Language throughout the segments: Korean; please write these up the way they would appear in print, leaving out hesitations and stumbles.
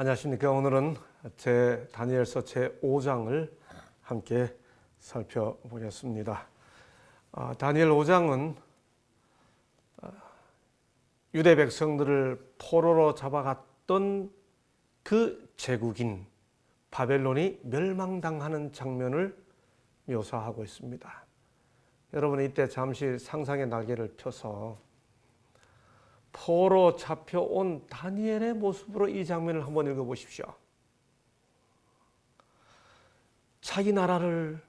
안녕하십니까. 오늘은 다니엘서 제5장을 함께 살펴보겠습니다. 다니엘 5장은 유대 백성들을 포로로 잡아갔던 그 제국인 바벨론이 멸망당하는 장면을 묘사하고 있습니다. 여러분, 이때 잠시 상상의 날개를 펴서 포로 잡혀온 다니엘의 모습으로 이 장면을 한번 읽어보십시오. 자기 나라를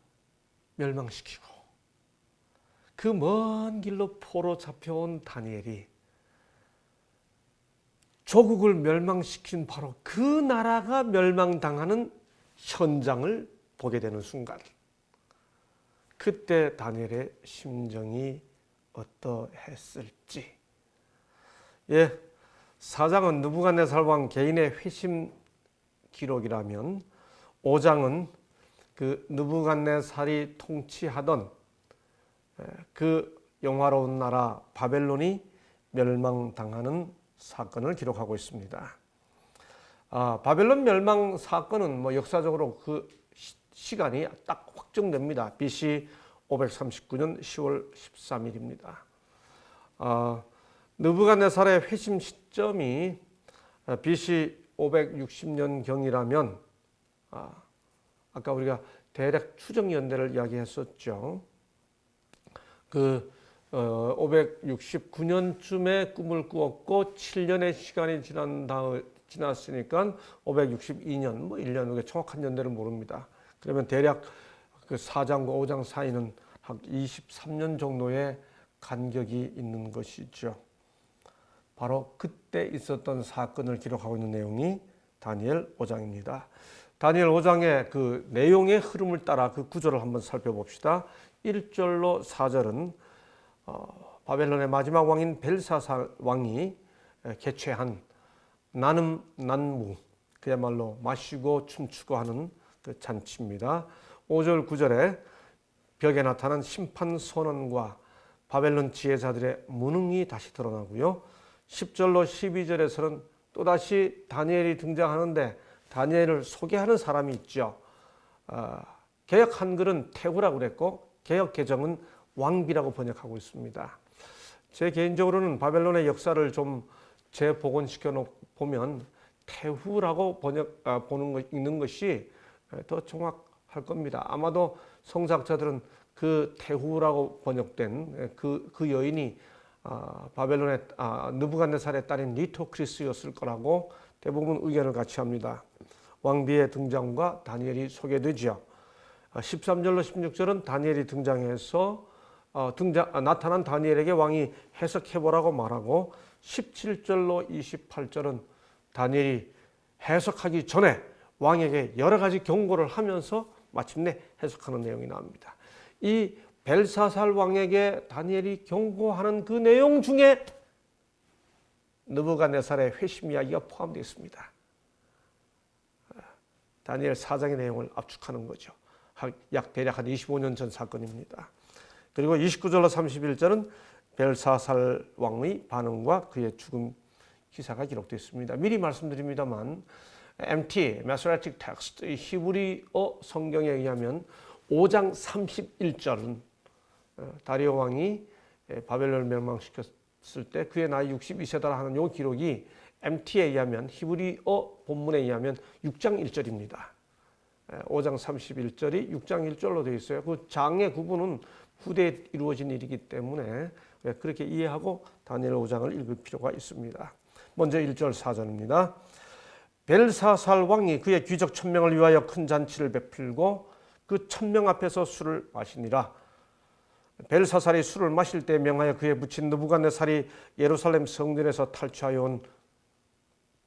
멸망시키고 그 먼 길로 포로 잡혀온 다니엘이 조국을 멸망시킨 바로 그 나라가 멸망당하는 현장을 보게 되는 순간, 그때 다니엘의 심정이 어떠했을지. 4장은 느부갓네살 왕 개인의 회심 기록이라면 5장은 그 느부갓네살이 통치하던 그 영화로운 나라 바벨론이 멸망당하는 사건을 기록하고 있습니다. 바벨론 멸망 사건은 역사적으로 그 시간이 딱 확정됩니다. BC 539년 10월 13일입니다. 느부갓네살의 회심 시점이 BC 560년경이라면 아까 우리가 대략 추정 연대를 이야기했었죠. 569년쯤에 꿈을 꾸었고 7년의 시간이 지났으니까 562년, 1년, 정확한 연대를 모릅니다. 그러면 대략 그 4장과 5장 사이는 한 23년 정도의 간격이 있는 것이죠. 바로 그때 있었던 사건을 기록하고 있는 내용이 다니엘 5장입니다. 다니엘 5장의 그 내용의 흐름을 따라 그 구조를 한번 살펴봅시다. 1절로 4절은 바벨론의 마지막 왕인 벨사살 왕이 개최한 난무, 그야말로 마시고 춤추고 하는 그 잔치입니다. 5절 9절에 벽에 나타난 심판 선언과 바벨론 지혜자들의 무능이 다시 드러나고요. 10절로 12절에서는 또다시 다니엘이 등장하는데 다니엘을 소개하는 사람이 있죠. 개역 한글은 태후라고 그랬고 개역 개정은 왕비라고 번역하고 있습니다. 제 개인적으로는 바벨론의 역사를 좀 재복원시켜 보면 태후라고 읽는 것이 더 정확할 겁니다. 아마도 성사학자들은 그 태후라고 번역된 그 여인이 바벨론의 느부갓네살의 딸인 니토크리스였을 거라고 대부분 의견을 같이 합니다. 왕비의 등장과 다니엘이 소개되죠. 13절로 16절은 다니엘이 등장해서 나타난 다니엘에게 왕이 해석해보라고 말하고 17절로 28절은 다니엘이 해석하기 전에 왕에게 여러 가지 경고를 하면서 마침내 해석하는 내용이 나옵니다. 이 벨사살 왕에게 다니엘이 경고하는 그 내용 중에 느부갓네살의 회심 이야기가 포함되어 있습니다. 다니엘 4장의 내용을 압축하는 거죠. 대략 한 25년 전 사건입니다. 그리고 29절로 31절은 벨사살 왕의 반응과 그의 죽음 기사가 기록되어 있습니다. 미리 말씀드립니다만 MT, Masoretic Text, 히브리어 성경에 의하면 5장 31절은 다리오 왕이 바벨론을 멸망시켰을 때 그의 나이 62세다 하는 이 기록이 MT에 의하면 히브리어 본문에 의하면 6장 1절입니다. 5장 31절이 6장 1절로 되어 있어요. 그 장의 구분은 후대에 이루어진 일이기 때문에 그렇게 이해하고 다니엘 5장을 읽을 필요가 있습니다. 먼저 1절 4절입니다. 벨사살 왕이 그의 귀족 1000명을 위하여 큰 잔치를 베풀고 그 1000명 앞에서 술을 마시니라. 벨사살이 술을 마실 때 명하여 그의 묻힌 느부갓네살이 예루살렘 성전에서 탈취하여 온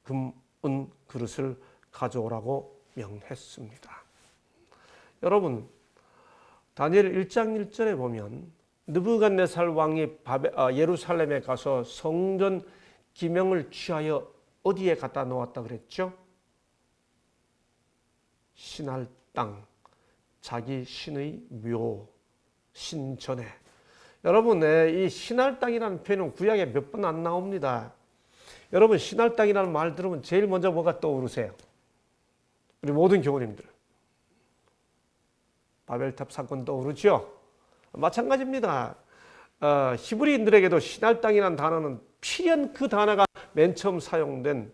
금, 은 그릇을 가져오라고 명했습니다. 여러분, 다니엘 1장 1절에 보면 느부갓네살 왕이 예루살렘에 가서 성전 기명을 취하여 어디에 갖다 놓았다 그랬죠? 신할 땅, 자기 신의 묘, 신전에. 여러분, 이 신할 땅이라는 표현은 구약에 몇 번 안 나옵니다. 여러분 신할 땅이라는 말 들으면 제일 먼저 뭐가 떠오르세요? 우리 모든 교우님들. 바벨탑 사건 떠오르죠? 마찬가지입니다. 히브리인들에게도 신할 땅이라는 단어는 필연 그 단어가 맨 처음 사용된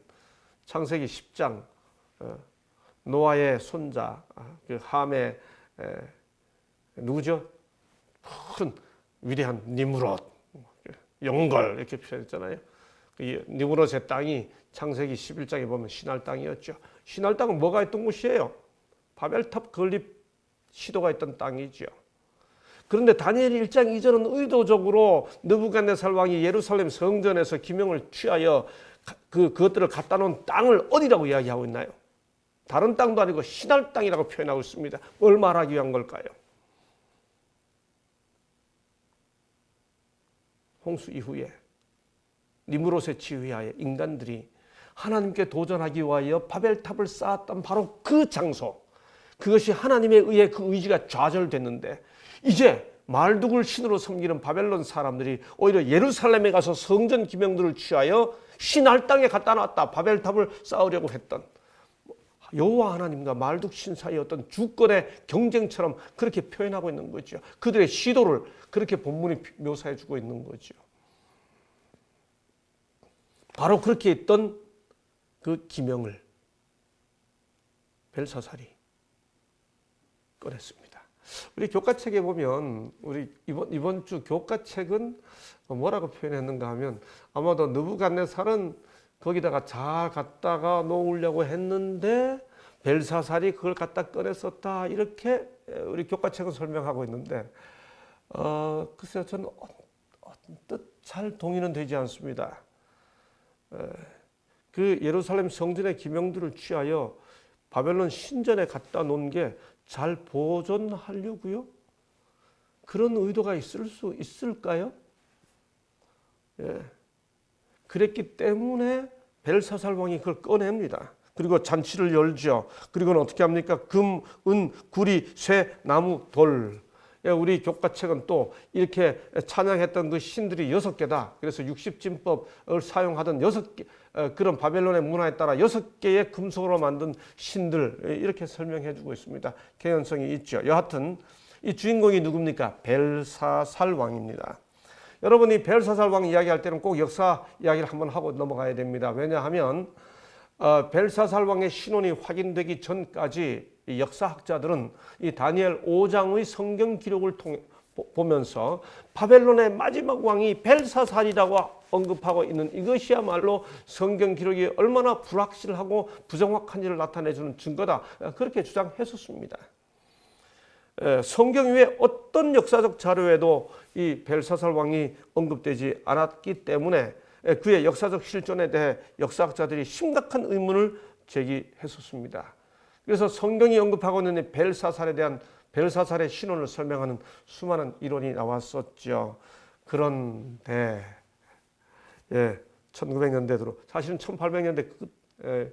창세기 10장 노아의 손자 그 함의 누구죠? 큰 위대한 니므롯 영걸 이렇게 표현했잖아요. 이 니므롯의 땅이 창세기 11장에 보면 신할 땅이었죠. 신할 땅은 뭐가 있던 곳이에요? 바벨탑 건립 시도가 있던 땅이죠. 그런데 다니엘 1장 2절은 의도적으로 느부갓네살 왕이 예루살렘 성전에서 기명을 취하여 그것들을 갖다 놓은 땅을 어디라고 이야기하고 있나요? 다른 땅도 아니고 신할 땅이라고 표현하고 있습니다. 뭘 말하기 위한 걸까요? 홍수 이후에 니므롯의 지휘하에 인간들이 하나님께 도전하기 위하여 바벨탑을 쌓았던 바로 그 장소, 그것이 하나님에 의해 그 의지가 좌절됐는데 이제 말두굴 신으로 섬기는 바벨론 사람들이 오히려 예루살렘에 가서 성전 기명들을 취하여 신할 땅에 갖다 놨다. 바벨탑을 쌓으려고 했던 여호와 하나님과 말둑 신 사이의 어떤 주권의 경쟁처럼 그렇게 표현하고 있는 거죠. 그들의 시도를 그렇게 본문이 묘사해 주고 있는 거죠. 바로 그렇게 했던 그 기명을 벨사살이 꺼냈습니다. 우리 교과책에 보면 우리 이번 주 교과책은 뭐라고 표현했는가 하면 아마도 느부갓네살은 거기다가 잘 갖다가 놓으려고 했는데 벨사살이 그걸 갖다 꺼냈었다 이렇게 우리 교과책은 설명하고 있는데 글쎄요 저는 뜻 잘 동의는 되지 않습니다. 그 예루살렘 성전의 기명들을 취하여 바벨론 신전에 갖다 놓은 게 잘 보존하려고요? 그런 의도가 있을 수 있을까요? 예. 그랬기 때문에 벨사살 왕이 그걸 꺼냅니다. 그리고 잔치를 열죠. 그리고는 어떻게 합니까? 금, 은, 구리, 쇠, 나무, 돌. 우리 교과책은 또 이렇게 찬양했던 그 신들이 6개다. 그래서 60진법을 사용하던 6개, 그런 바벨론의 문화에 따라 6개의 금속으로 만든 신들 이렇게 설명해 주고 있습니다. 개연성이 있죠. 여하튼 이 주인공이 누굽니까? 벨사살 왕입니다. 여러분이 벨사살 왕 이야기할 때는 꼭 역사 이야기를 한번 하고 넘어가야 됩니다. 왜냐하면 벨사살 왕의 신원이 확인되기 전까지 이 역사학자들은 이 다니엘 5장의 성경 기록을 보면서 바벨론의 마지막 왕이 벨사살이라고 언급하고 있는 이것이야말로 성경 기록이 얼마나 불확실하고 부정확한지를 나타내주는 증거다. 그렇게 주장했었습니다. 성경 외에 어떤 역사적 자료에도 이 벨사살 왕이 언급되지 않았기 때문에 그의 역사적 실존에 대해 역사학자들이 심각한 의문을 제기했었습니다. 그래서 성경이 언급하고 있는 벨사살에 대한 벨사살의 신원을 설명하는 수많은 이론이 나왔었죠. 그런데 1900년대 들어 사실은 1800년대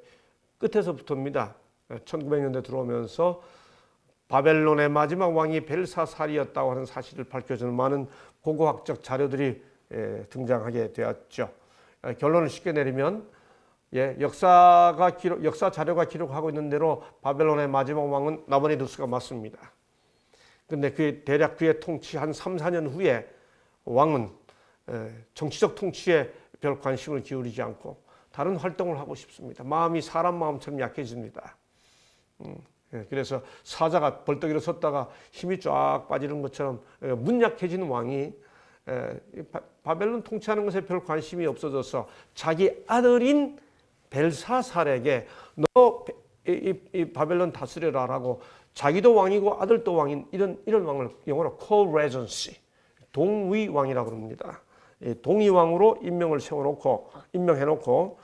끝에서부터입니다. 1900년대 들어오면서 바벨론의 마지막 왕이 벨사살이었다고 하는 사실을 밝혀주는 많은 고고학적 자료들이 등장하게 되었죠. 결론을 쉽게 내리면 역사 자료가 기록하고 있는 대로 바벨론의 마지막 왕은 나부ход네살가 맞습니다. 그런데 대략 그의 통치 한 3, 4년 후에 왕은 정치적 통치에 별 관심을 기울이지 않고 다른 활동을 하고 싶습니다. 마음이 사람 마음처럼 약해집니다. 그래서 사자가 벌떡 일어섰다가 힘이 쫙 빠지는 것처럼 문약해지는 왕이 바벨론 통치하는 것에 별 관심이 없어져서 자기 아들인 벨사살에게 너 이 바벨론 다스려라라고 자기도 왕이고 아들도 왕인 이런 왕을 영어로 co-regency 동위 왕이라고 합니다. 동위 왕으로 임명해놓고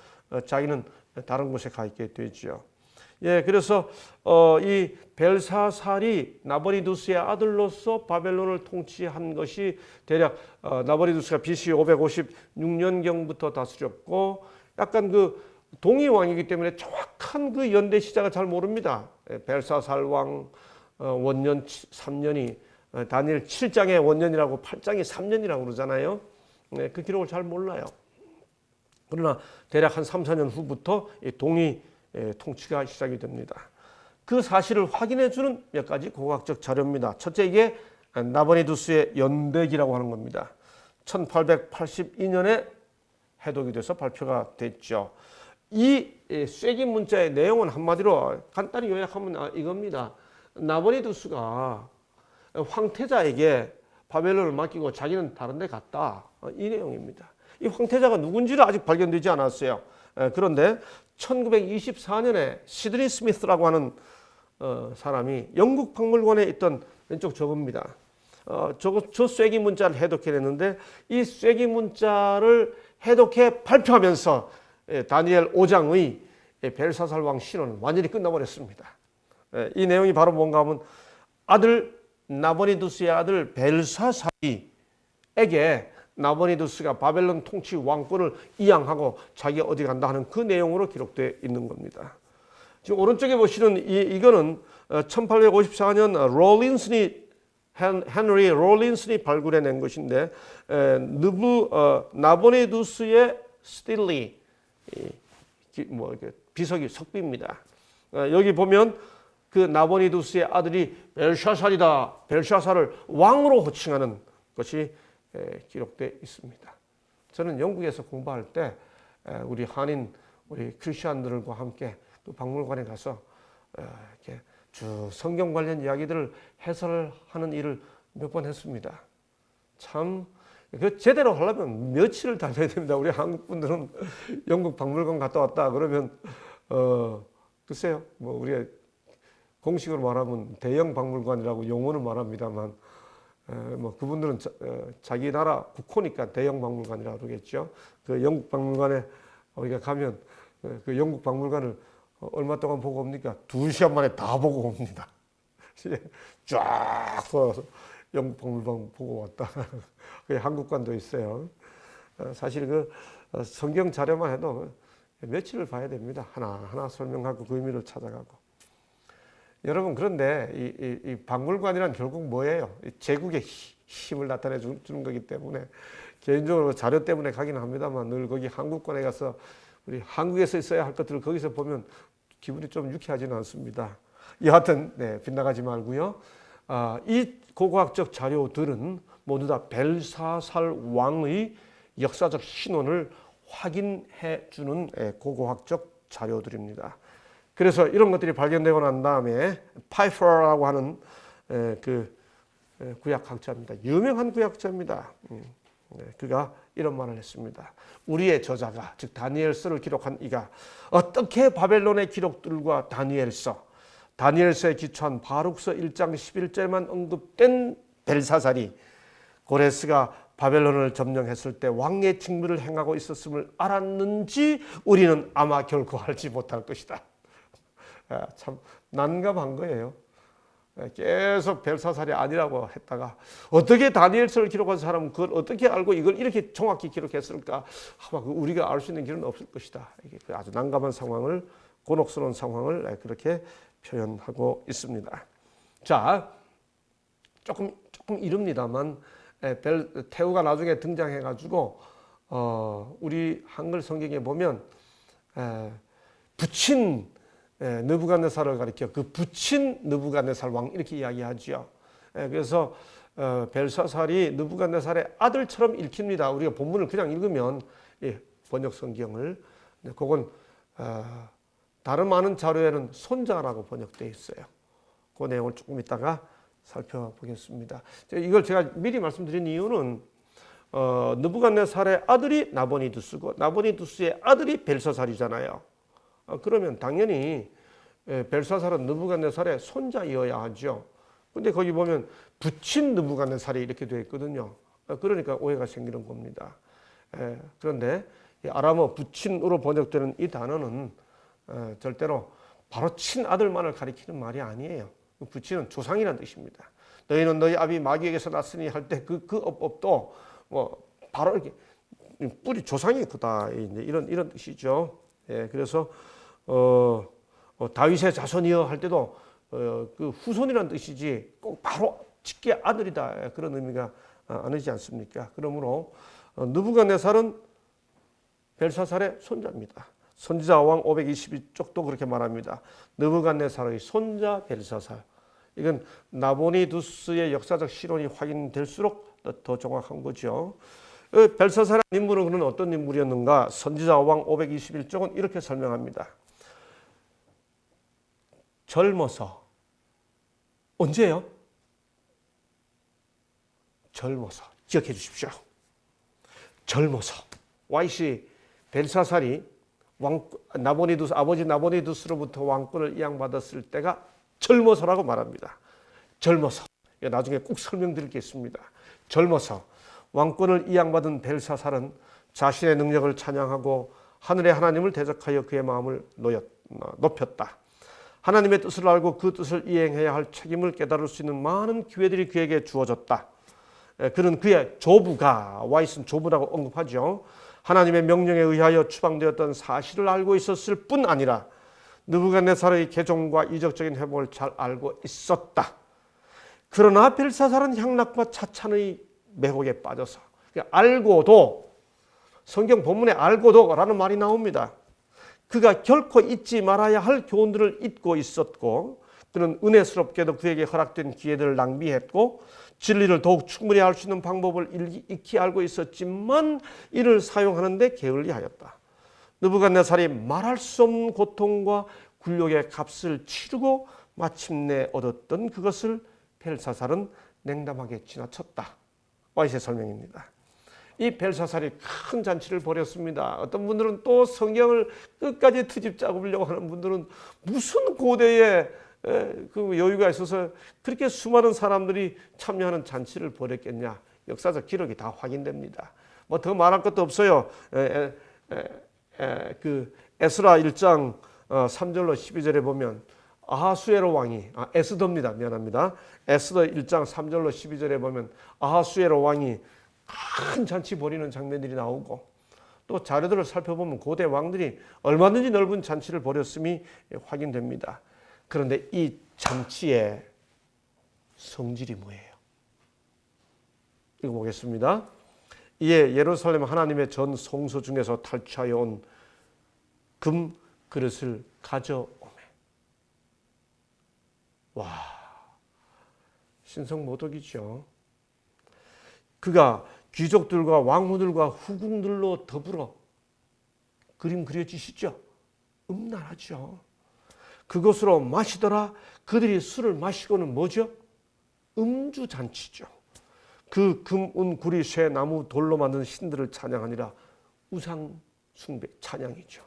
자기는 다른 곳에 가 있게 되죠. 그래서 이 벨사살이 나부ход네살의 아들로서 바벨론을 통치한 것이 대략 나부ход네살가 BC 556년경부터 다스렸고 약간 그 동위 왕이기 때문에 정확한 그 연대 시작을 잘 모릅니다. 벨사살 왕 원년 3년이 다니엘 7장의 원년이라고 8장이 3년이라고 그러잖아요. 그 기록을 잘 몰라요. 그러나 대략 한 3, 4년 후부터 동이 통치가 시작이 됩니다. 그 사실을 확인해 주는 몇 가지 고고학적 자료입니다. 첫째, 이게 나보니두스의 연백이라고 하는 겁니다. 1882년에 해독이 돼서 발표가 됐죠. 이 쐐기 문자의 내용은 한마디로 간단히 요약하면 이겁니다. 나보니두스가 황태자에게 바벨론을 맡기고 자기는 다른 데 갔다. 이 내용입니다. 이 황태자가 누군지를 아직 발견되지 않았어요. 그런데 1924년에 시드니 스미스라고 하는 사람이 영국 박물관에 있던 왼쪽 저겁니다. 저 쐐기 문자를 해독해냈는데 이 쐐기 문자를 해독해 발표하면서 다니엘 5장의 벨사살 왕 신화는 완전히 끝나버렸습니다. 이 내용이 바로 뭔가 하면 아들 나보니두스의 아들 벨사살에게 나보니두스가 바벨론 통치 왕권을 이양하고 자기가 어디 간다 하는 그 내용으로 기록되어 있는 겁니다. 지금 오른쪽에 보시는 이거는 1854년 헨리 롤린슨이 발굴해낸 것인데 나보니두스의 스틸리 비석이 석비입니다. 여기 보면 그 나보니두스의 아들이 벨샤살이다. 벨샤살을 왕으로 호칭하는 것이 기록되어 있습니다. 저는 영국에서 공부할 때 우리 한인 우리 크리스천들과 함께 그 박물관에 가서 이렇게 쭉 성경 관련 이야기들을 해설하는 일을 몇 번 했습니다. 참 그 제대로 하려면 며칠을 다녀야 됩니다. 우리 한국 분들은 영국 박물관 갔다 왔다 그러면 글쎄요, 뭐 우리가 공식으로 말하면 대형 박물관이라고 용어는 말합니다만 뭐 그분들은 자기 나라 국호니까 대형 박물관이라고 그러겠죠. 그 영국 박물관에 우리가 가면 그 영국 박물관을 얼마 동안 보고 옵니까? 2시간 만에 다 보고 옵니다. 쫙 돌아서 영국 박물관 보고 왔다. 한국관도 있어요. 사실 그 성경 자료만 해도 며칠을 봐야 됩니다. 하나하나 설명하고 그 의미를 찾아가고. 여러분, 그런데 이 박물관이란 결국 뭐예요? 제국의 힘을 나타내 주는 거기 때문에 개인적으로 자료 때문에 가기는 합니다만 늘 거기 한국관에 가서 우리 한국에서 있어야 할 것들을 거기서 보면 기분이 좀 유쾌하지는 않습니다. 여하튼 빗나가지 말고요. 이 고고학적 자료들은 모두 다 벨사살 왕의 역사적 신원을 확인해 주는 고고학적 자료들입니다. 그래서 이런 것들이 발견되고 난 다음에 파이퍼라고 하는 그 구약학자입니다. 유명한 구약자입니다. 그가 이런 말을 했습니다. 우리의 저자가 즉 다니엘서를 기록한 이가 어떻게 바벨론의 기록들과 다니엘서에 기초한 바룩서 1장 11절만 언급된 벨사살이 고레스가 바벨론을 점령했을 때 왕의 직무를 행하고 있었음을 알았는지 우리는 아마 결코 알지 못할 것이다. 참 난감한 거예요. 계속 벨사살이 아니라고 했다가 어떻게 다니엘서를 기록한 사람은 그걸 어떻게 알고 이걸 이렇게 정확히 기록했을까? 아마 우리가 알 수 있는 길은 없을 것이다. 이게 아주 난감한 상황을, 곤혹스러운 상황을 그렇게 표현하고 있습니다. 자, 조금 이릅니다만 테우가 나중에 등장해가지고 우리 한글 성경에 보면 붙인 느부갓네살을 가리켜 그 붙인 느부갓네살 왕 이렇게 이야기하죠. 그래서 벨사살이 느부갓네살의 아들처럼 읽힙니다. 우리가 본문을 그냥 읽으면 번역 성경을 그건 다른 많은 자료에는 손자라고 번역되어 있어요. 그 내용을 조금 이따가 살펴보겠습니다. 이걸 제가 미리 말씀드린 이유는 느부갓네살의 아들이 나보니두스고 나보니두스의 아들이 벨사살이잖아요. 그러면 당연히 벨사살은 느부갓네살의 손자이어야 하죠. 근데 거기 보면 붙인 느부갓네살이 이렇게 되어 있거든요. 그러니까 오해가 생기는 겁니다. 그런데 아람어 붙인으로 번역되는 이 단어는 절대로 바로 친아들만을 가리키는 말이 아니에요. 붙이는 조상이라는 뜻입니다. 너희는 너희 아비 마귀에게서 났으니 할 때 그 업도 뭐 바로 이렇게 뿌리 조상이 그다 이런 뜻이죠. 그래서 다윗의 자손이여 할 때도 그 후손이라는 뜻이지 꼭 바로 직계 아들이다 그런 의미가 아니지 않습니까? 그러므로 느부갓네살은 벨사살의 손자입니다. 선지자 왕 522쪽도 그렇게 말합니다. 느부갓네살의 손자 벨사살. 이건 나보니두스의 역사적 실론이 확인될수록 더 정확한 거죠. 벨사살의 인물은 그는 어떤 인물이었는가? 선지자 왕 521쪽은 이렇게 설명합니다. 젊어서. 언제요? 젊어서. 기억해 주십시오. 젊어서. YC 벨사살이 아버지 나보니두스로부터 왕권을 이양받았을 때가 젊어서라고 말합니다. 젊어서. 나중에 꼭 설명드리겠습니다. 젊어서 왕권을 이양받은 벨사살은 자신의 능력을 찬양하고 하늘의 하나님을 대적하여 그의 마음을 높였다. 하나님의 뜻을 알고 그 뜻을 이행해야 할 책임을 깨달을 수 있는 많은 기회들이 그에게 주어졌다. 그는 그의 조부가, 와이슨 조부라고 언급하죠. 하나님의 명령에 의하여 추방되었던 사실을 알고 있었을 뿐 아니라 느부갓네살의 개종과 이적적인 회복을 잘 알고 있었다. 그러나 벨사살은 향락과 차찬의 매혹에 빠져서 알고도, 성경 본문에 알고도 라는 말이 나옵니다. 그가 결코 잊지 말아야 할 교훈들을 잊고 있었고, 그는 은혜스럽게도 그에게 허락된 기회들을 낭비했고 진리를 더욱 충분히 알 수 있는 방법을 익히 알고 있었지만 이를 사용하는 데 게을리하였다. 느부갓네살이 말할 수 없는 고통과 굴욕의 값을 치르고 마침내 얻었던 그것을 벨사살은 냉담하게 지나쳤다. 와이스의 설명입니다. 이 벨사살이 큰 잔치를 벌였습니다. 어떤 분들은 또 성경을 끝까지 트집 잡으려고 하는 분들은 무슨 고대의 그 여유가 있어서 그렇게 수많은 사람들이 참여하는 잔치를 벌였겠냐. 역사적 기록이 다 확인됩니다. 뭐 더 말할 것도 없어요. 그 에스라 1장 3절로 12절에 보면 아하수에로 왕이, 에스더입니다. 미안합니다. 에스더 1장 3절로 12절에 보면 아하수에로 왕이 큰 잔치 벌이는 장면들이 나오고, 또 자료들을 살펴보면 고대 왕들이 얼마든지 넓은 잔치를 벌였음이 확인됩니다. 그런데 이 잔치의 성질이 뭐예요? 읽어보겠습니다. 이에 예루살렘 하나님의 전 성소 중에서 탈취하여 온 금 그릇을 가져오매. 와, 신성모독이죠. 그가 귀족들과 왕후들과 후궁들로 더불어, 그림 그려지시죠? 음란하죠. 그것으로 마시더라. 그들이 술을 마시고는 뭐죠? 음주잔치죠. 그 금, 은, 구리, 쇠, 나무, 돌로 만든 신들을 찬양하니라. 우상 숭배 찬양이죠.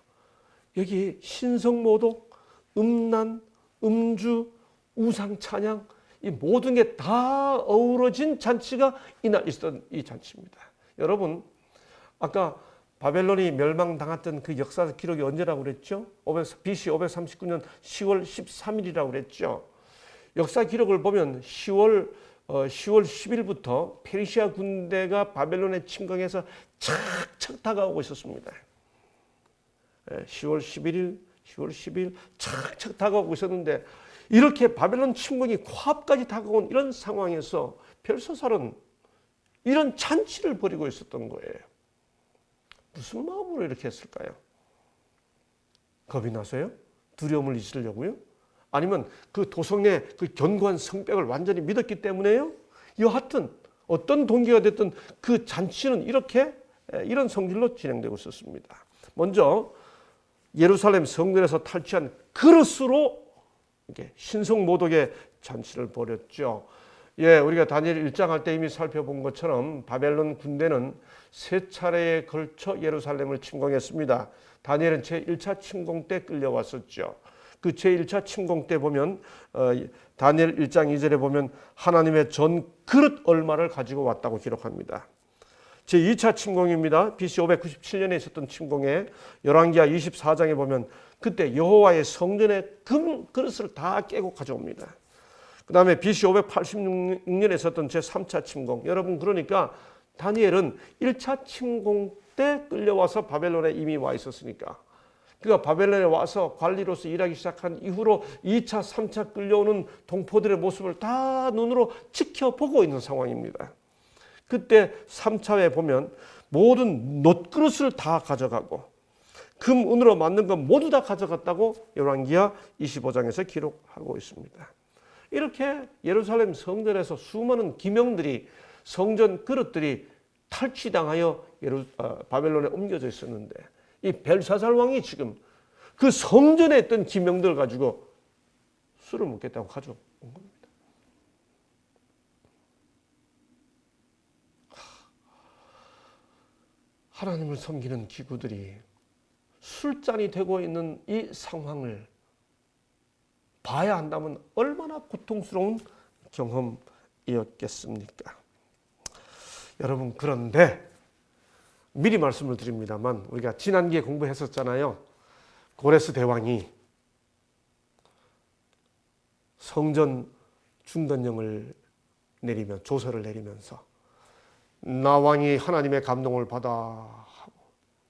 여기 신성모독, 음란, 음주, 우상 찬양, 이 모든 게 다 어우러진 잔치가 이날 있었던 이 잔치입니다. 여러분, 아까 바벨론이 멸망당했던 그 역사적 기록이 언제라고 그랬죠? BC 539년 10월 13일이라고 그랬죠. 역사 기록을 보면 10월 10일부터 페르시아 군대가 바벨론에 침공해서 착착 다가오고 있었습니다. 10월 11일, 10월 10일 착착 다가오고 있었는데, 이렇게 바벨론 침공이 코앞까지 다가온 이런 상황에서 벨사살은 이런 잔치를 벌이고 있었던 거예요. 무슨 마음으로 이렇게 했을까요? 겁이 나서요? 두려움을 잊으려고요? 아니면 그 도성의 그 견고한 성벽을 완전히 믿었기 때문에요? 여하튼 어떤 동기가 됐든 그 잔치는 이런 성질로 진행되고 있었습니다. 먼저 예루살렘 성전에서 탈취한 그릇으로 이렇게 신성모독의 잔치를 벌였죠. 우리가 다니엘 1장 할 때 이미 살펴본 것처럼 바벨론 군대는 3차례에 걸쳐 예루살렘을 침공했습니다. 다니엘은 제1차 침공 때 끌려왔었죠. 그 제1차 침공 때 보면 다니엘 1장 2절에 보면 하나님의 전 그릇 얼마를 가지고 왔다고 기록합니다. 제2차 침공입니다. BC 597년에 있었던 침공에 열왕기하 24장에 보면 그때 여호와의 성전의 금 그릇을 다 깨고 가져옵니다. 그 다음에 BC 586년에 있었던 제3차 침공. 여러분, 그러니까 다니엘은 1차 침공 때 끌려와서 바벨론에 이미 와 있었으니까, 그가 바벨론에 와서 관리로서 일하기 시작한 이후로 2차, 3차 끌려오는 동포들의 모습을 다 눈으로 지켜보고 있는 상황입니다. 그때 3차에 보면 모든 놋그릇을 다 가져가고 금, 은으로 만든 것 모두 다 가져갔다고 열왕기하 25장에서 기록하고 있습니다. 이렇게 예루살렘 성전에서 수많은 기명들이 성전 그릇들이 탈취당하여 바벨론에 옮겨져 있었는데 이 벨사살 왕이 지금 그 성전에 있던 기명들 가지고 술을 먹겠다고 가져온 겁니다. 하나님을 섬기는 기구들이 술잔이 되고 있는 이 상황을 봐야 한다면 얼마나 고통스러운 경험이었겠습니까? 여러분, 그런데 미리 말씀을 드립니다만 우리가 지난기에 공부했었잖아요. 고레스 대왕이 성전 중단령을 내리면 조서를 내리면서 나 왕이 하나님의 감동을 받아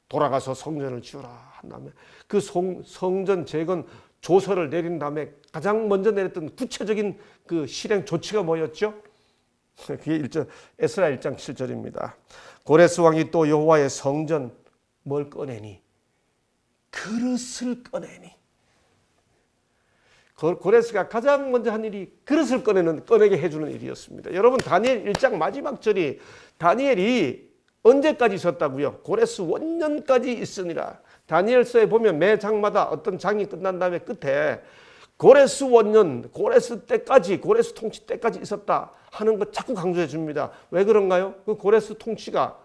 돌아가서 성전을 지으라 한 다음에 그 성전 재건 조서를 내린 다음에 가장 먼저 내렸던 구체적인 그 실행 조치가 뭐였죠? 그게 에스라 1장 7절입니다. 고레스 왕이 또 여호와의 성전 뭘 꺼내니? 그릇을 꺼내니. 고레스가 가장 먼저 한 일이 그릇을 꺼내게 해주는 일이었습니다. 여러분, 다니엘 1장 마지막 절이 다니엘이 언제까지 있었다고요? 고레스 원년까지 있으니라. 다니엘서에 보면 매 장마다 어떤 장이 끝난 다음에 끝에 고레스 원년, 고레스 때까지, 고레스 통치 때까지 있었다 하는 거 자꾸 강조해 줍니다. 왜 그런가요? 그 고레스 통치가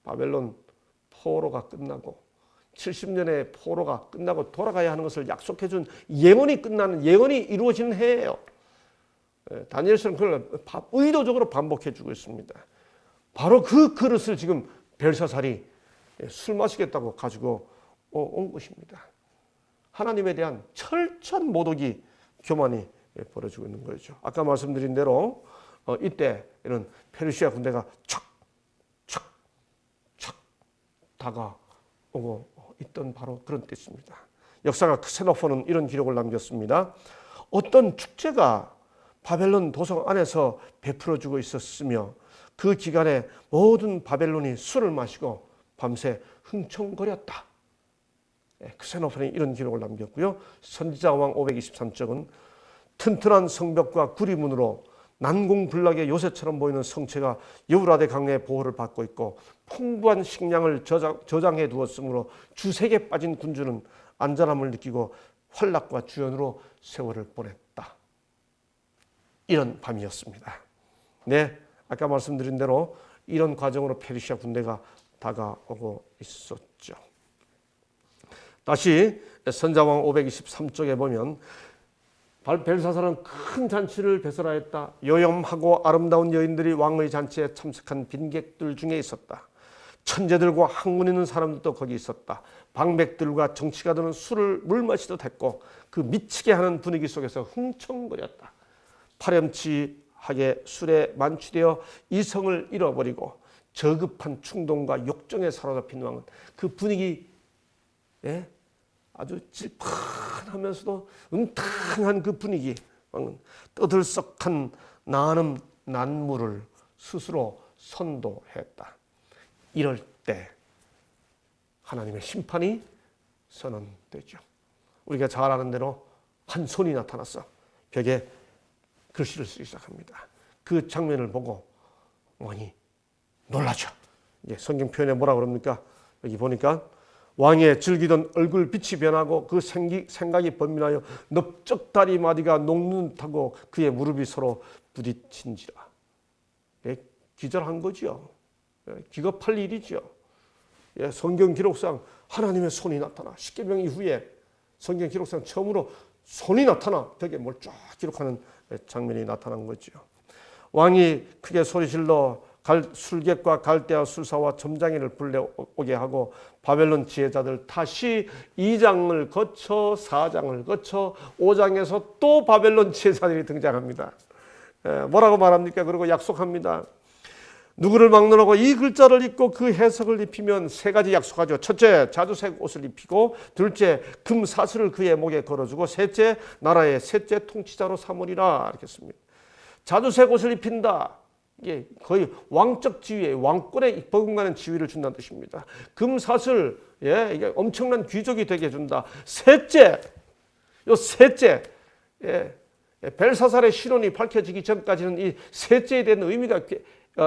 바벨론 포로가 끝나고 70년의 포로가 끝나고 돌아가야 하는 것을 약속해 준 예언이 끝나는, 예언이 이루어지는 해예요. 다니엘서는 그걸 의도적으로 반복해 주고 있습니다. 바로 그 그릇을 지금 벨사살이 술 마시겠다고 가지고 온 것입니다. 하나님에 대한 철저한 모독이 교만이 벌어지고 있는 거죠. 아까 말씀드린 대로 이때는 페르시아 군대가 척 다가오고 있던 바로 그런 때입니다. 역사가 크세노포는 이런 기록을 남겼습니다. 어떤 축제가 바벨론 도성 안에서 베풀어지고 있었으며 그 기간에 모든 바벨론이 술을 마시고 밤새 흥청거렸다. 크세노폰이 이런 기록을 남겼고요. 선지자왕 523쪽은 튼튼한 성벽과 구리문으로 난공불락의 요새처럼 보이는 성체가 유브라데 강의 보호를 받고 있고 풍부한 식량을 저장해 두었으므로 주색에 빠진 군주는 안전함을 느끼고 환락과 주연으로 세월을 보냈다. 이런 밤이었습니다. 네, 아까 말씀드린 대로 이런 과정으로 페르시아 군대가 다가오고 있었죠. 다시 선지자왕 523쪽에 보면 벨사살은 큰 잔치를 배설하였다. 요염하고 아름다운 여인들이 왕의 잔치에 참석한 빈객들 중에 있었다. 천재들과 학문 있는 사람들도 거기 있었다. 방백들과 정치가들은 술을 물 마시듯 했고 그 미치게 하는 분위기 속에서 흥청거렸다. 파렴치하게 술에 만취되어 이성을 잃어버리고 저급한 충동과 욕정에 사로잡힌 왕은 그 분위기에 아주 질펀하면서도 음탕한 그 분위기, 왕은 떠들썩한 나는 난무를 스스로 선도했다. 이럴 때 하나님의 심판이 선언되죠. 우리가 잘 아는 대로 한 손이 나타났어. 벽에 글씨를 쓰기 시작합니다. 그 장면을 보고 왕이 놀라죠. 성경 표현에 뭐라 그럽니까? 여기 보니까 왕의 즐기던 얼굴 빛이 변하고 그 생각이 번민하여 넓적 다리마디가 녹는다고 그의 무릎이 서로 부딪힌지라. 기절한 거죠. 기겁할 일이죠. 성경 기록상 하나님의 손이 나타나 십계명 이후에 성경 기록상 처음으로 손이 나타나 벽에 뭘 쫙 기록하는 장면이 나타난 거죠. 왕이 크게 소리질러 술객과 갈대아 술사와 점장이를 불러오게 하고 바벨론 지혜자들 다시 2장을 거쳐 4장을 거쳐 5장에서 또 바벨론 지혜자들이 등장합니다. 뭐라고 말합니까? 그리고 약속합니다. 누구를 막론하고 이 글자를 읽고 그 해석을 입히면 세 가지 약속하죠. 첫째, 자주색 옷을 입히고, 둘째, 금 사슬을 그의 목에 걸어주고, 셋째, 나라의 셋째 통치자로 삼으리라. 이렇게 씁니다. 자주색 옷을 입힌다. 이게 거의 왕적 지위에 왕권에 버금가는 지위를 준다는 뜻입니다. 금사슬, 예, 이게 엄청난 귀족이 되게 해준다. 셋째, 요 셋째, 예, 벨사살의 신혼이 밝혀지기 전까지는 이 셋째에 대한 의미가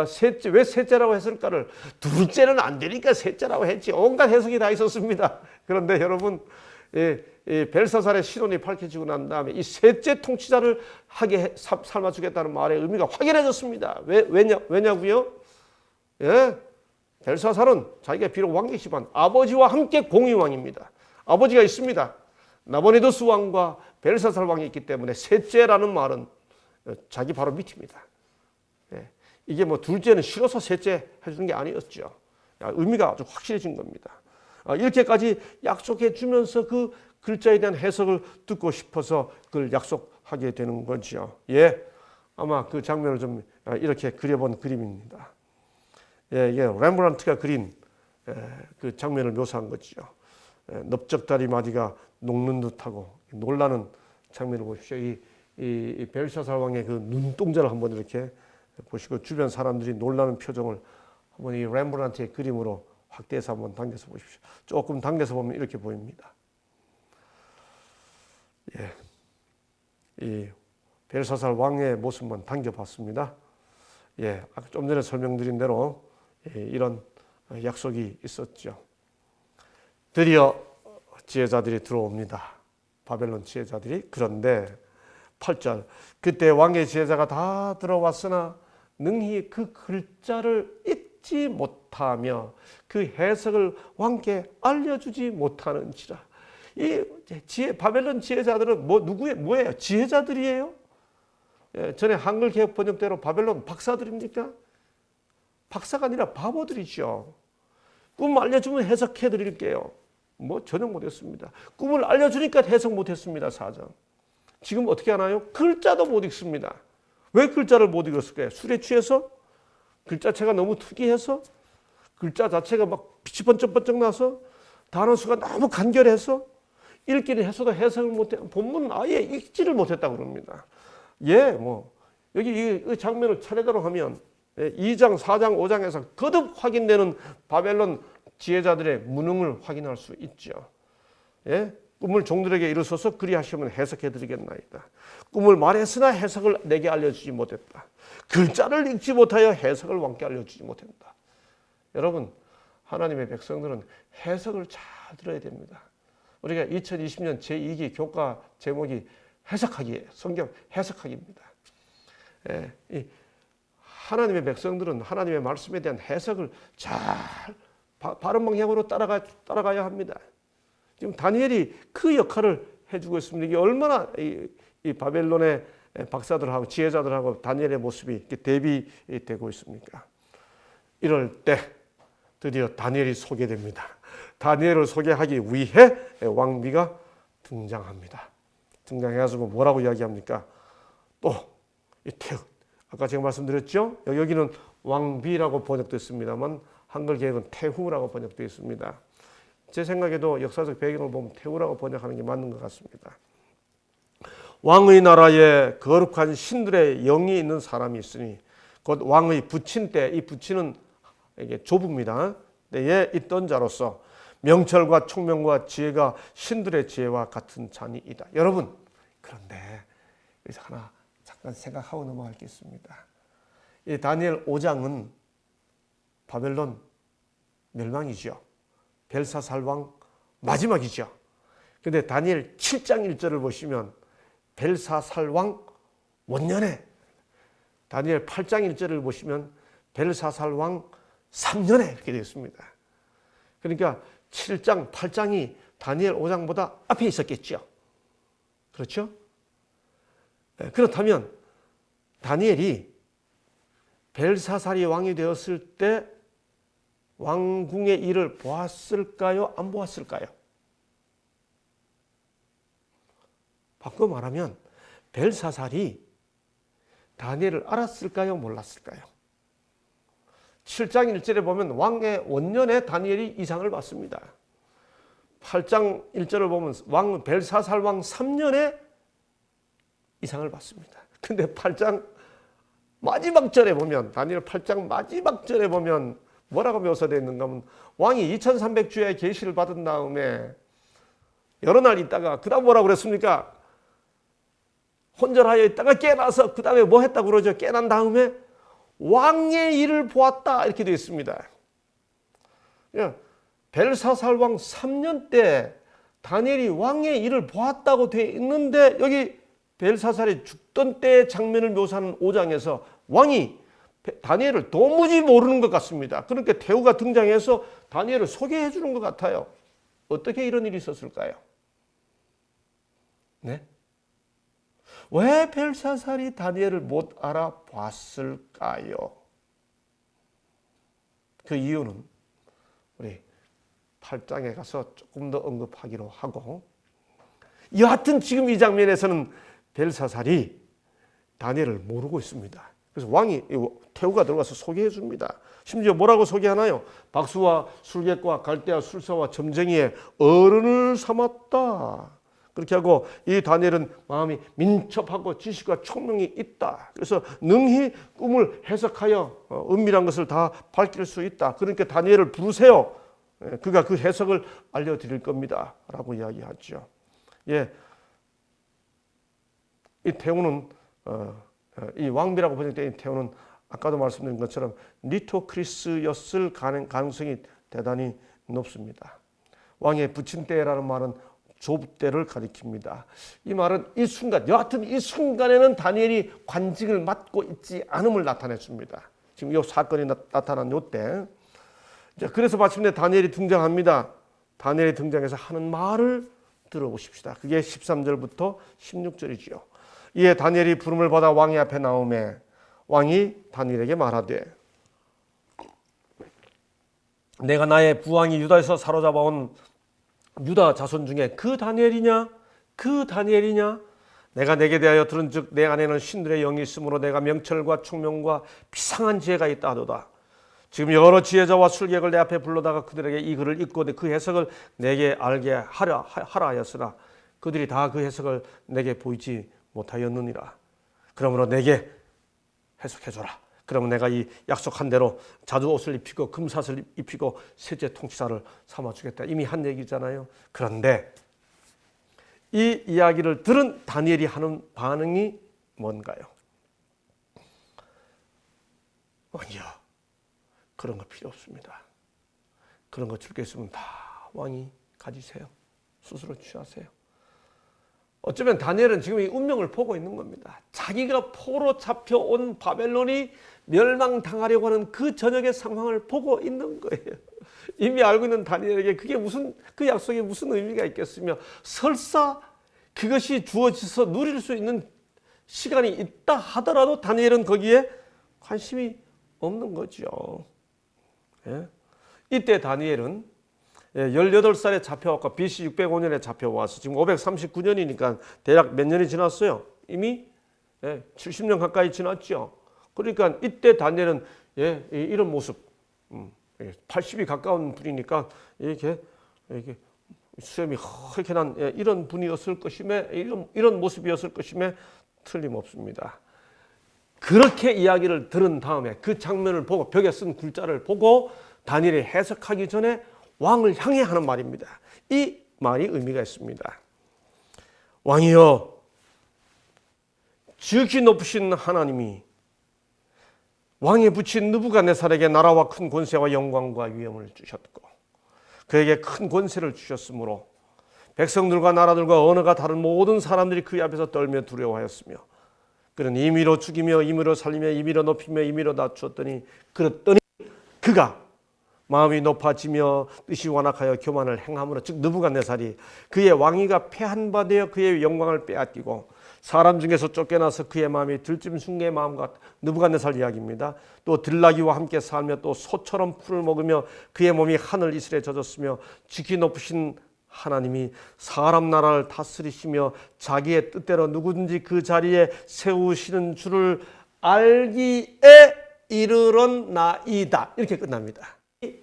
셋째, 왜 셋째라고 했을까를 둘째는 안 되니까 셋째라고 했지. 온갖 해석이 다 있었습니다. 그런데 여러분, 벨사살의 신혼이 밝혀지고 난 다음에 이 셋째 통치자를 하게 삼아주겠다는 말의 의미가 확연해졌습니다. 왜냐고요? 예, 벨사살은 자기가 비록 왕이지만 아버지와 함께 공의왕입니다. 아버지가 있습니다. 나보니두스 왕과 벨사살 왕이 있기 때문에 셋째라는 말은 자기 바로 밑입니다. 예, 이게 뭐 둘째는 싫어서 셋째 해주는 게 아니었죠. 의미가 아주 확실해진 겁니다. 이렇게까지 약속해 주면서 그 글자에 대한 해석을 듣고 싶어서 그걸 약속하게 되는 거죠. 예, 아마 그 장면을 좀 이렇게 그려본 그림입니다. 예, 이게 렘브란트가 그린 그 장면을 묘사한 거죠. 넓적다리 마디가 녹는 듯하고 놀라는 장면을 보십시오. 이 벨사살 왕의 그 눈동자를 한번 이렇게 보시고 주변 사람들이 놀라는 표정을 한번 이 렘브란트의 그림으로 확대해서 한번 당겨서 보십시오. 조금 당겨서 보면 이렇게 보입니다. 예, 이 벨사살 왕의 모습만 당겨봤습니다. 예, 좀 전에 설명드린 대로 이런 약속이 있었죠. 드디어 지혜자들이 들어옵니다. 바벨론 지혜자들이. 그런데 8절, 그때 왕의 지혜자가 다 들어왔으나 능히 그 글자를 읽지 못하며 그 해석을 왕께 알려주지 못하는지라. 이 바벨론 지혜자들은 뭐예요? 지혜자들이에요? 예, 전에 한글 개혁 번역대로 바벨론 박사들입니까? 박사가 아니라 바보들이죠. 꿈 알려주면 해석해 드릴게요. 뭐 전혀 못했습니다. 꿈을 알려주니까 해석 못했습니다. 4장. 지금 어떻게 하나요? 글자도 못 읽습니다. 왜 글자를 못 읽었을까요? 술에 취해서? 글자체가 너무 특이해서? 글자 자체가 막 빛이 번쩍번쩍 나서? 단어 수가 너무 간결해서? 읽기는 했어도 해석을 못해. 본문은 아예 읽지를 못했다고 그럽니다. 예, 뭐 여기 이 장면을 차례대로 하면 2장, 4장, 5장에서 거듭 확인되는 바벨론 지혜자들의 무능을 확인할 수 있죠. 예? 꿈을 종들에게 이루소서 그리하시면 해석해 드리겠나이다. 꿈을 말했으나 해석을 내게 알려주지 못했다. 글자를 읽지 못하여 해석을 왕께 알려주지 못한다. 여러분, 하나님의 백성들은 해석을 잘 들어야 됩니다. 우리가 2020년 제2기 교과 제목이 해석하기예요. 성경 해석하기입니다. 예, 이 하나님의 백성들은 하나님의 말씀에 대한 해석을 잘 바른 방향으로 따라가야 합니다. 지금 다니엘이 그 역할을 해주고 있습니다. 이게 얼마나 이 바벨론의 박사들하고 지혜자들하고 다니엘의 모습이 이렇게 대비되고 있습니까? 이럴 때 드디어 다니엘이 소개됩니다. 다니엘을 소개하기 위해 왕비가 등장합니다. 등장해가지고 뭐라고 이야기합니까? 또 이 태우, 아까 제가 말씀드렸죠? 여기는 왕비라고 번역됐습니다만 한글 개혁은 태후라고 번역되어 있습니다. 제 생각에도 역사적 배경을 보면 태후라고 번역하는 게 맞는 것 같습니다. 왕의 나라에 거룩한 신들의 영이 있는 사람이 있으니 곧 왕의 부친 때, 이 부친은 이게 조부입니다. 때에 있던 자로서 명철과 총명과 지혜가 신들의 지혜와 같은 자니이다. 여러분, 그런데 여기서 하나 잠깐 생각하고 넘어갈 게 있습니다. 이 다니엘 5장은 바벨론 멸망이죠. 벨사살 왕 마지막이죠. 그런데 다니엘 7장 1절을 보시면 벨사살 왕 원년에, 다니엘 8장 1절을 보시면 벨사살 왕 3년에 이렇게 되어 있습니다. 그러니까 7장, 8장이 다니엘 5장보다 앞에 있었겠죠. 그렇죠? 그렇다면 다니엘이 벨사살이 왕이 되었을 때 왕궁의 일을 보았을까요? 안 보았을까요? 바꿔 말하면 벨사살이 다니엘을 알았을까요? 몰랐을까요? 7장 1절에 보면 왕의 원년에 다니엘이 이상을 봤습니다. 8장 1절을 보면 왕 벨사살 왕 3년에 이상을 봤습니다. 근데 8장 마지막 절에 보면 다니엘 8장 마지막 절에 보면 뭐라고 묘사되어 있는가 하면 왕이 2300주에 계시를 받은 다음에 여러 날 있다가 그 다음 뭐라고 그랬습니까? 혼절하여 있다가 깨나서 그 다음에 뭐 했다고 그러죠? 깨난 다음에 왕의 일을 보았다 이렇게 되어 있습니다. 벨사살 왕 3년 때 다니엘이 왕의 일을 보았다고 되어 있는데 여기 벨사살이 죽던 때의 장면을 묘사하는 5장에서 왕이 다니엘을 도무지 모르는 것 같습니다. 그러니까 태우가 등장해서 다니엘을 소개해 주는 것 같아요. 어떻게 이런 일이 있었을까요? 네? 왜 벨사살이 다니엘을 못 알아봤을까요? 그 이유는 우리 8장에 가서 조금 더 언급하기로 하고, 여하튼 지금 이 장면에서는 벨사살이 다니엘을 모르고 있습니다. 그래서 왕이 태우가 들어가서 소개해 줍니다. 심지어 뭐라고 소개하나요? 박수와 술객과 갈대와 술사와 점쟁이의 어른을 삼았다. 그렇게 하고 이 다니엘은 마음이 민첩하고 지식과 총명이 있다. 그래서 능히 꿈을 해석하여 은밀한 것을 다 밝힐 수 있다. 그러니까 다니엘을 부르세요. 그가 그 해석을 알려드릴 겁니다. 라고 이야기하죠. 예, 이 태우는 이 왕비라고 번역된 이 태우는 아까도 말씀드린 것처럼 니토크리스였을 가능성이 대단히 높습니다. 왕의 부친 때라는 말은 좁대를 가리킵니다. 이 말은 이 순간, 여하튼 이 순간에는 다니엘이 관직을 맡고 있지 않음을 나타냈습니다. 지금 이 사건이 나타난 이때, 그래서 마침내 다니엘이 등장합니다. 다니엘이 등장해서 하는 말을 들어보십시다. 그게 13절부터 16절이지요. 이에 다니엘이 부름을 받아 왕의 앞에 나오매 왕이 다니엘에게 말하되, 내가 나의 부왕이 유다에서 사로잡아온 유다 자손 중에 그 다니엘이냐? 그 다니엘이냐? 내가 내게 대하여 들은즉 내 안에는 신들의 영이 있으므로 내가 명철과 총명과 비상한 지혜가 있다 하도다. 지금 여러 지혜자와 술객을 내 앞에 불러다가 그들에게 이 글을 읽고 그 해석을 내게 알게 하라 하였으나 그들이 다 그 해석을 내게 보이지 못하였느니라. 그러므로 내게 해석해줘라. 그러면 내가 이 약속한 대로 자주 옷을 입히고 금삿을 입히고 세제 통치사를 삼아주겠다. 이미 한 얘기잖아요. 그런데 이 이야기를 들은 다니엘이 하는 반응이 뭔가요? 왕이여, 그런 거 필요 없습니다. 그런 거 줄 게 있으면 다 왕이 가지세요. 스스로 취하세요. 어쩌면 다니엘은 지금 이 운명을 보고 있는 겁니다. 자기가 포로 잡혀온 바벨론이 멸망당하려고 하는 그 저녁의 상황을 보고 있는 거예요. 이미 알고 있는 다니엘에게 그게 그 약속이 무슨 의미가 있겠으며, 설사 그것이 주어져서 누릴 수 있는 시간이 있다 하더라도 다니엘은 거기에 관심이 없는 거죠. 예? 이때 다니엘은 18살에 잡혀왔고 BC 605년에 잡혀와서 지금 539년이니까 대략 몇 년이 지났어요? 이미 70년 가까이 지났죠. 그러니까 이때 다니엘은 이런 모습, 80이 가까운 분이니까 이렇게 수염이 허옇게 난 이런 분이었을 것임에, 이런 모습이었을 것임에 틀림없습니다. 그렇게 이야기를 들은 다음에 그 장면을 보고 벽에 쓴 글자를 보고 다니엘이 해석하기 전에 왕을 향해 하는 말입니다. 이 말이 의미가 있습니다. 왕이여, 지극히 높으신 하나님이 왕에 붙인 느부갓네살에게 나라와 큰 권세와 영광과 위엄을 주셨고 그에게 큰 권세를 주셨으므로 백성들과 나라들과 언어가 다른 모든 사람들이 그 앞에서 떨며 두려워하였으며 그는 임의로 죽이며 임의로 살리며 임의로 높이며 임의로 낮추었더니 그랬더니 그가 마음이 높아지며 뜻이 완악하여 교만을 행함으로, 즉 느부갓네살이 그의 왕위가 패한 바 되어 그의 영광을 빼앗기고 사람 중에서 쫓겨나서 그의 마음이 들짐승의 마음과, 느부갓네살 이야기입니다. 또 들나귀와 함께 살며 또 소처럼 풀을 먹으며 그의 몸이 하늘 이슬에 젖었으며 지극히 높으신 하나님이 사람 나라를 다스리시며 자기의 뜻대로 누구든지 그 자리에 세우시는 줄을 알기에 이르렀나이다. 이렇게 끝납니다.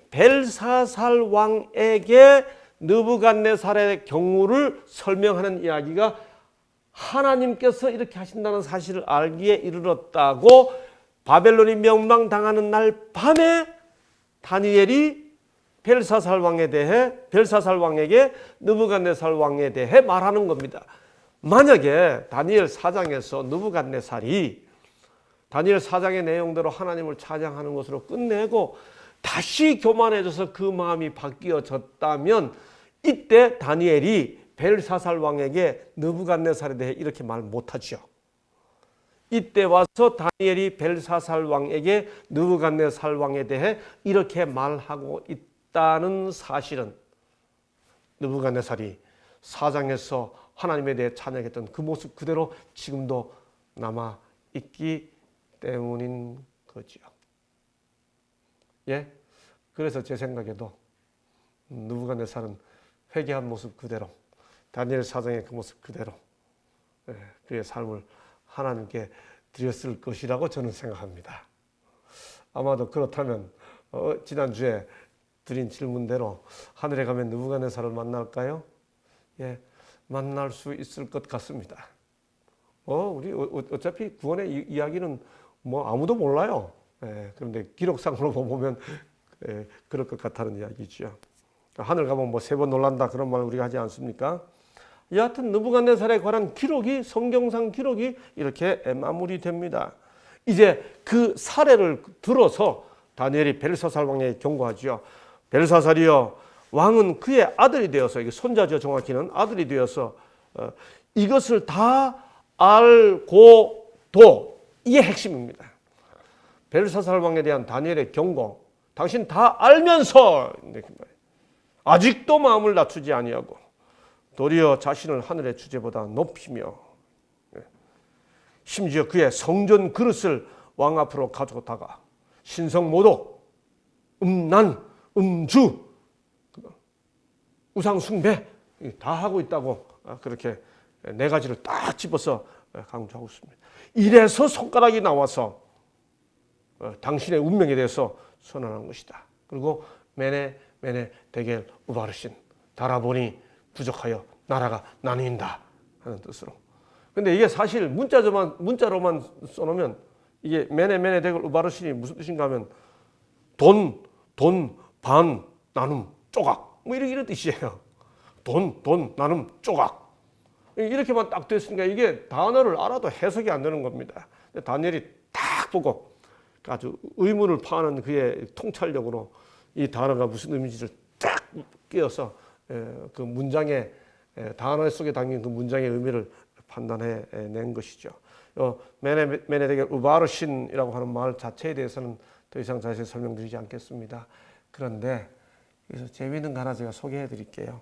벨사살 왕에게 느부갓네살의 경우를 설명하는 이야기가 하나님께서 이렇게 하신다는 사실을 알기에 이르렀다고 바벨론이 멸망당하는 날 밤에 다니엘이 벨사살 왕에게 느부갓네살 왕에 대해 말하는 겁니다. 만약에 다니엘 4장에서 느부갓네살이 다니엘 4장의 내용대로 하나님을 찬양하는 것으로 끝내고 다시 교만해져서 그 마음이 바뀌어졌다면 이때 다니엘이 벨사살 왕에게 느부갓네살에 대해 이렇게 말 못하죠. 이때 와서 다니엘이 벨사살 왕에게 느부갓네살 왕에 대해 이렇게 말하고 있다는 사실은 느부갓네살이 4장에서 하나님에 대해 찬양했던 그 모습 그대로 지금도 남아 있기 때문인 거지요. 예? 그래서 제 생각에도 느부갓네살은 회개한 모습 그대로 다니엘 4장의 그 모습 그대로 그의 삶을 하나님께 드렸을 것이라고 저는 생각합니다. 아마도 그렇다면 지난주에 드린 질문대로 하늘에 가면 느부갓네살을 만날까요? 예, 만날 수 있을 것 같습니다. 우리 어차피 구원의 이야기는 뭐 아무도 몰라요. 그런데 기록상으로 보면 그럴 것 같다는 이야기죠. 하늘 가면 뭐 3번 놀란다 그런 말 우리가 하지 않습니까? 여하튼 느부갓네살에 관한 기록이 성경상 기록이 이렇게 마무리됩니다. 이제 그 사례를 들어서 다니엘이 벨사살 왕에게 경고하죠. 벨사살이여, 왕은 그의 아들이 되어서, 이게 손자죠, 정확히는 아들이 되어서 이것을 다 알고도, 이게 핵심입니다. 벨사살 왕에 대한 다니엘의 경고, 당신 다 알면서 아직도 마음을 낮추지 아니하고 도리어 자신을 하늘의 주제보다 높이며 심지어 그의 성전 그릇을 왕 앞으로 가져다가 신성모독, 음란, 음주, 우상숭배 다 하고 있다고 그렇게 4가지를 딱 집어서 강조하고 있습니다. 이래서 손가락이 나와서 당신의 운명에 대해서 선언한 것이다. 그리고 메네 데겔 우바르신, 달아보니 부족하여 나라가 나뉜다 하는 뜻으로. 근데 이게 사실 문자로만 써놓으면 이게 메네 데겔 우바르신이 무슨 뜻인가 하면 돈, 반, 나눔, 조각 뭐 이런 뜻이에요. 돈, 나눔, 조각 이렇게만 딱 됐으니까 이게 단어를 알아도 해석이 안 되는 겁니다. 다니엘이 딱 보고 아주 의문을 파는 그의 통찰력으로 이 단어가 무슨 의미인지를 딱 끼워서 그 문장의 단어 속에 담긴 그 문장의 의미를 판단해 낸 것이죠. 메네데겔 우바르신이라고 하는 말 자체에 대해서는 더 이상 자세히 설명드리지 않겠습니다. 그런데 여기서 재미있는 거 하나 제가 소개해 드릴게요.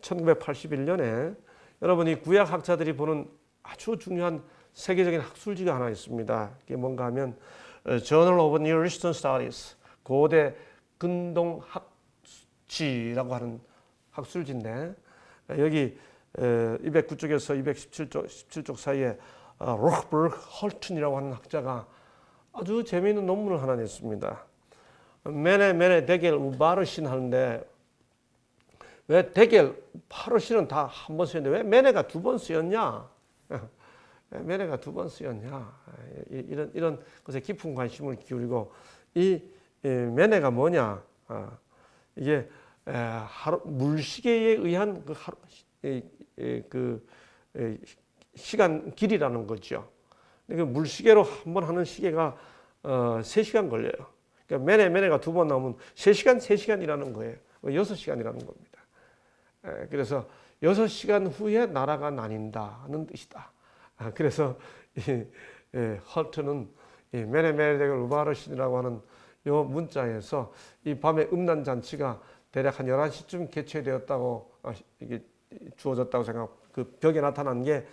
1981년에 여러분이 구약학자들이 보는 아주 중요한 세계적인 학술지가 하나 있습니다. 이게 뭔가 하면 Journal of Near Eastern Studies, 고대 근동학지라고 하는 학술지인데 여기 209쪽에서 217쪽 사이에 로크버그 헐튼이라고 하는 학자가 아주 재미있는 논문을 하나 냈습니다. 메네 데겔 우바르신 하는데 왜 데겔 파르신은 다 한 번 쓰였는데 왜 메네가 2번 쓰였냐? 메네가 2번 쓰였냐? 이런 것에 깊은 관심을 기울이고 이 메네가 뭐냐? 이게 물시계에 의한 그 시간 길이라는 거죠. 그러니까 물시계로 한 번 하는 시계가 3시간 걸려요. 그러니까 메네가 2번 나오면 3시간이라는 거예요. 6시간이라는 겁니다. 그래서 6시간 후에 나라가 나뉜다는 뜻이다. 그래서 헐트는 메네데겔 우바르신이라고 하는 이 문자에서 이 밤의 음란 잔치가 대략 한 11시쯤 개최되었다고 이게 주어졌다고 그 벽에 나타난 게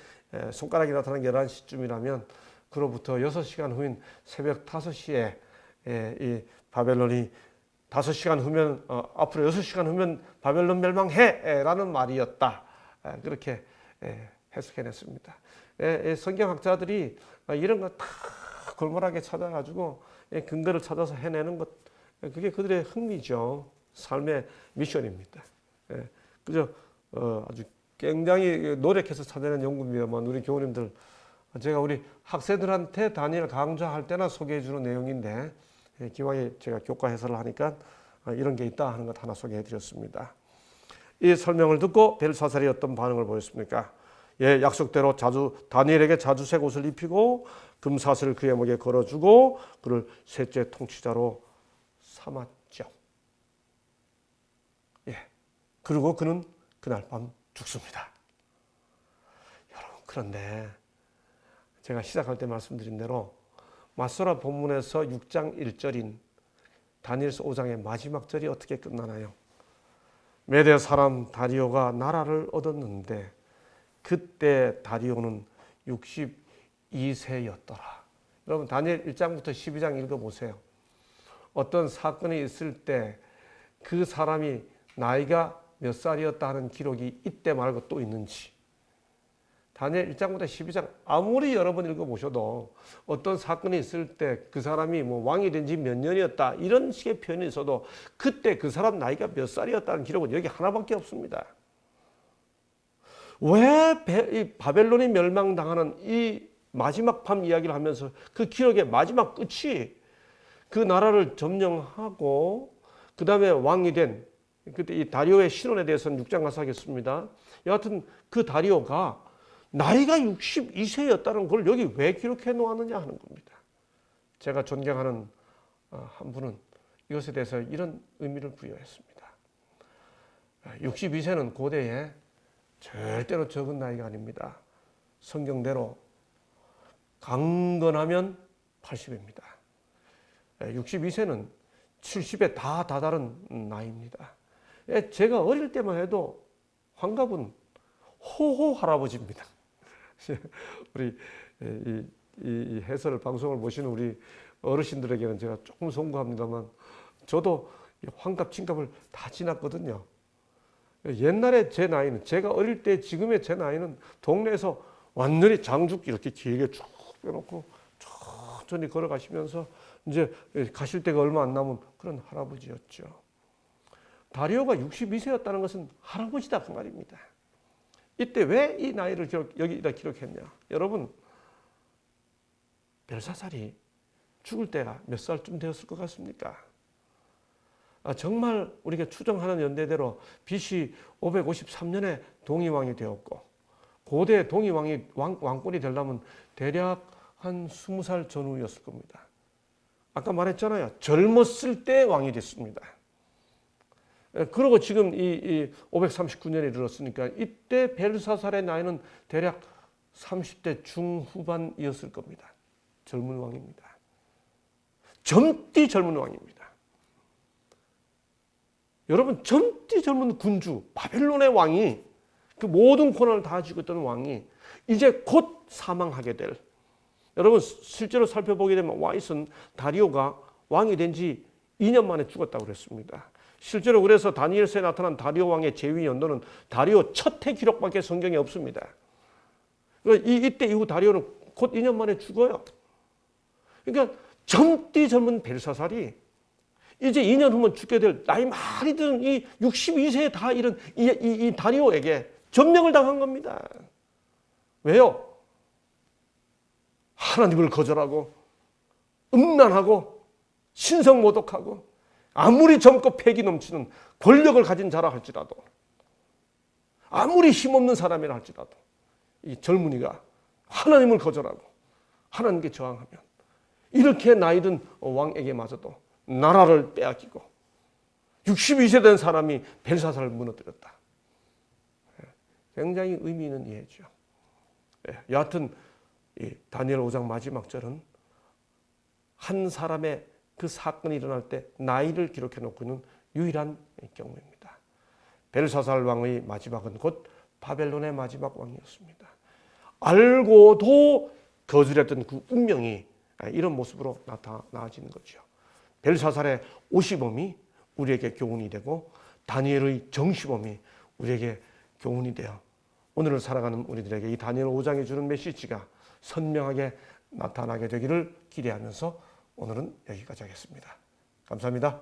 손가락이 나타난 게 11시쯤이라면 그로부터 6시간 후인 새벽 5시에 이 바벨론이 5시간 후면 앞으로 6시간 후면 바벨론 멸망해라는 말이었다. 그렇게 해석해냈습니다. 성경학자들이 이런 거 다 골몰하게 찾아가지고 근거를 찾아서 해내는 것, 그게 그들의 흥미죠. 삶의 미션입니다. 그저 아주 굉장히 노력해서 찾아낸 연구입니다만 우리 교우님들 제가 우리 학생들한테 다니엘 강좌할 때나 소개해 주는 내용인데 기왕에 제가 교과 해설을 하니까 이런 게 있다 하는 것 하나 소개해 드렸습니다. 이 설명을 듣고 벨사살이 어떤 반응을 보였습니까? 예, 약속대로 다니엘에게 자주색 옷을 입히고 금사슬을 그의 목에 걸어주고 그를 셋째 통치자로 삼았죠. 예, 그리고 그는 그날 밤 죽습니다. 여러분, 그런데 제가 시작할 때 말씀드린 대로 마소라 본문에서 6장 1절인 다니엘서 5장의 마지막 절이 어떻게 끝나나요? 메대 사람 다리오가 나라를 얻었는데 그때 다리오는 62세였더라. 여러분, 다니엘 1장부터 12장 읽어보세요. 어떤 사건이 있을 때 그 사람이 나이가 몇 살이었다 하는 기록이 이때 말고 또 있는지, 다니엘 1장부터 12장 아무리 여러 번 읽어보셔도 어떤 사건이 있을 때 그 사람이 뭐 왕이 된 지 몇 년이었다 이런 식의 표현이 있어도 그때 그 사람 나이가 몇 살이었다는 기록은 여기 하나밖에 없습니다. 왜 바벨론이 멸망당하는 이 마지막 밤 이야기를 하면서 그 기록의 마지막 끝이 그 나라를 점령하고 그 다음에 왕이 된 그때 이 다리오의 신원에 대해서는 6장 가서 하겠습니다. 여하튼 그 다리오가 나이가 62세였다는 걸 여기 왜 기록해 놓았느냐 하는 겁니다. 제가 존경하는 한 분은 이것에 대해서 이런 의미를 부여했습니다. 62세는 고대에 절대로 적은 나이가 아닙니다. 성경대로 강건하면 80입니다. 62세는 70에 다 다다른 나이입니다. 제가 어릴 때만 해도 환갑은 호호 할아버지입니다. 우리 이 해설 방송을 보시는 우리 어르신들에게는 제가 조금 송구합니다만 저도 환갑 진갑을 다 지났거든요. 옛날에 제 나이는, 제가 어릴 때 지금의 제 나이는 동네에서 완전히 장죽 이렇게 길게 쭉 빼놓고 천천히 걸어가시면서 이제 가실 때가 얼마 안 남은 그런 할아버지였죠. 다리오가 62세였다는 것은 할아버지다 그 말입니다. 이때 왜 이 나이를 여기다 기록했냐? 여러분, 벨사살이 죽을 때가 몇 살쯤 되었을 것 같습니까? 정말 우리가 추정하는 연대대로 BC 553년에 동이왕이 되었고 고대 동이왕이 왕권이 되려면 대략 한 20살 전후였을 겁니다. 아까 말했잖아요. 젊었을 때 왕이 됐습니다. 그리고 지금 이 539년에 이르렀으니까 이때 벨사살의 나이는 대략 30대 중후반이었을 겁니다. 젊은 왕입니다. 젊디 젊은 왕입니다. 여러분, 젊디 젊은 군주 바벨론의 왕이 그 모든 권한을 다 쥐고 있던 왕이 이제 곧 사망하게 될, 여러분 실제로 살펴보게 되면 와이슨 다리오가 왕이 된 지 2년 만에 죽었다고 그랬습니다. 실제로 그래서 다니엘서에 나타난 다리오 왕의 재위 연도는 다리오 첫 해 기록밖에 성경에 없습니다. 이때 이후 다리오는 곧 2년 만에 죽어요. 그러니까 젊디 젊은 벨사살이 이제 2년 후면 죽게 될 나이 많이 든 이 62세에 다 이른 이 다리오에게 점령을 당한 겁니다. 왜요? 하나님을 거절하고 음란하고 신성모독하고 아무리 젊고 패기 넘치는 권력을 가진 자라 할지라도 아무리 힘없는 사람이라 할지라도 이 젊은이가 하나님을 거절하고 하나님께 저항하면 이렇게 나이든 왕에게마저도 나라를 빼앗기고 62세 된 사람이 벨사살을 무너뜨렸다. 굉장히 의미 있는 이해죠. 여하튼 이 다니엘 5장 마지막 절은 한 사람의 그 사건이 일어날 때 나이를 기록해 놓고 있는 유일한 경우입니다. 벨사살 왕의 마지막은 곧 바벨론의 마지막 왕이었습니다. 알고도 거절했던 그 운명이 이런 모습으로 나타나지는 거죠. 벨사살의 오시범이 우리에게 교훈이 되고 다니엘의 정시범이 우리에게 교훈이 되어 오늘을 살아가는 우리들에게 이 다니엘 5장에 주는 메시지가 선명하게 나타나게 되기를 기대하면서 오늘은 여기까지 하겠습니다. 감사합니다.